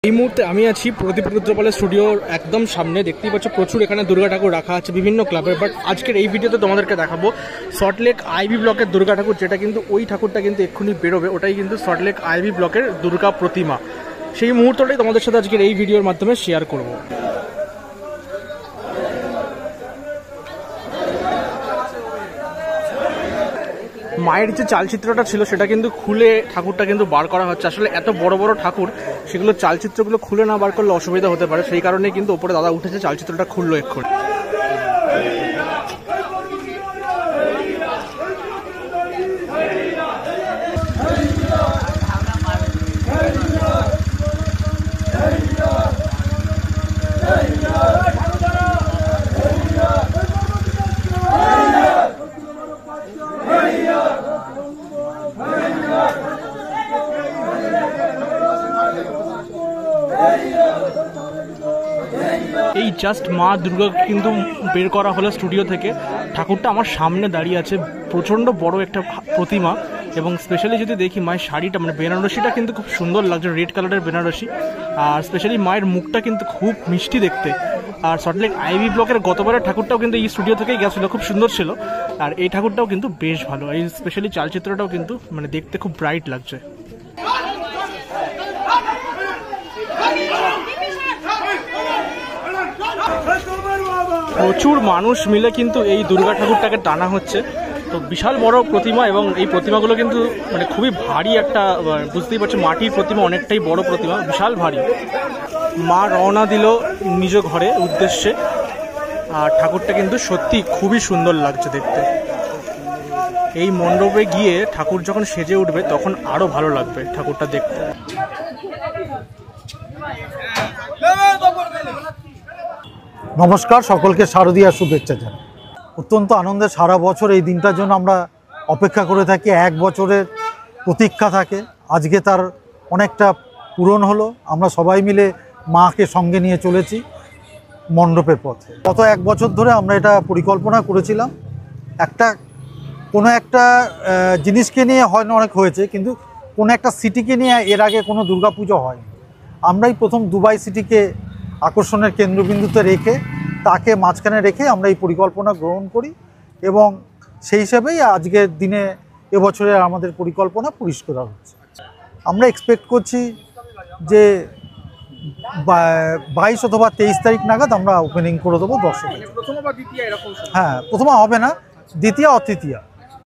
এই মুহূর্তে আমি আছি প্রদীপ রুদ্রপালের স্টুডিওর একদম সামনে। দেখতেই পাচ্ছ প্রচুর এখানে দুর্গা ঠাকুর রাখা আছে বিভিন্ন ক্লাবের। বাট আজকের এই ভিডিওতে তোমাদেরকে দেখাবো সল্টলেক আইভি ব্লকের দুর্গা ঠাকুর, যেটা কিন্তু ওই ঠাকুরটা কিন্তু এক্ষুনি বেরোবে, ওটাই কিন্তু সল্টলেক আইভি ব্লকের দুর্গা প্রতিমা। সেই মুহূর্তটাই তোমাদের সাথে আজকের এই ভিডিওর মাধ্যমে শেয়ার করব। মায়ের যে চালচিত্রটা ছিল সেটা কিন্তু খুলে ঠাকুরটা কিন্তু বার করা হচ্ছে। আসলে এত বড় বড় ঠাকুর, সেগুলো চালচিত্রগুলো খুলে না বার করলে অসুবিধা হতে পারে, সেই কারণে কিন্তু ওপরে দাদা উঠেছে, চালচিত্রটা খুললো এক্ষুনি। এই জাস্ট মা দুর্গা কিন্তু বের করা হলো স্টুডিও থেকে। ঠাকুরটা আমার সামনে দাঁড়িয়ে আছে, প্রচণ্ড বড় একটা প্রতিমা। এবং স্পেশালি যদি দেখি মায়ের শাড়িটা, মানে বেনারসিটা কিন্তু খুব সুন্দর লাগছে, রেড কালারের বেনারসি। আর স্পেশালি মায়ের মুখটা কিন্তু খুব মিষ্টি দেখতে। আর সল্টলেক আইভি ব্লকের গতবারের ঠাকুরটাও কিন্তু এই স্টুডিও থেকেই গেছিলো, খুব সুন্দর ছিল। আর এই ঠাকুরটাও কিন্তু বেশ ভালো, এই স্পেশালি চালচিত্রটাও কিন্তু মানে দেখতে খুব ব্রাইট লাগছে। প্রচুর মানুষ মিলে কিন্তু এই দুর্গা ঠাকুরটাকে টানা হচ্ছে। তো বিশাল বড় প্রতিমা, এবং এই প্রতিমাগুলো কিন্তু মানে খুবই ভারী একটা, বুঝতেই পারছো মাটির প্রতিমা, অনেকটাই বড় প্রতিমা, বিশাল ভারী। মা রওনা দিল নিজ ঘরে উদ্দেশ্যে। আর ঠাকুরটা কিন্তু সত্যি খুবই সুন্দর লাগছে দেখতে। এই মণ্ডপে গিয়ে ঠাকুর যখন সেজে উঠবে তখন আরো ভালো লাগবে ঠাকুরটা দেখতে। নমস্কার, সকলকে শারদীয়া শুভেচ্ছা জানাই। অত্যন্ত আনন্দের, সারা বছর এই দিনটার জন্য আমরা অপেক্ষা করে থাকি, এক বছরের প্রতীক্ষা থাকে। আজকে তার অনেকটা পূরণ হলো। আমরা সবাই মিলে মাকে সঙ্গে নিয়ে চলেছি মণ্ডপের পথে। গত এক বছর ধরে আমরা এটা পরিকল্পনা করেছিলাম, কোনো একটা জিনিসকে নিয়ে হয় না, অনেক হয়েছে, কিন্তু কোনো একটা সিটিকে নিয়ে এর আগে কোনো দুর্গাপুজো হয়নি। আমরাই প্রথম দুবাই সিটিকে আকর্ষণের কেন্দ্রবিন্দুতে রেখে, তাকে মাঝখানে রেখে আমরা এই পরিকল্পনা গ্রহণ করি। এবং সেই হিসাবেই আজকের দিনে এবছরের আমাদের পরিকল্পনা পরিষ্কার হচ্ছে। আমরা এক্সপেক্ট করছি যে 22 অথবা 23 তারিখ নাগাদ আমরা ওপেনিং করে দেবো দর্শক। হ্যাঁ, প্রথমা হবে না, দ্বিতীয়া ও তৃতীয়া।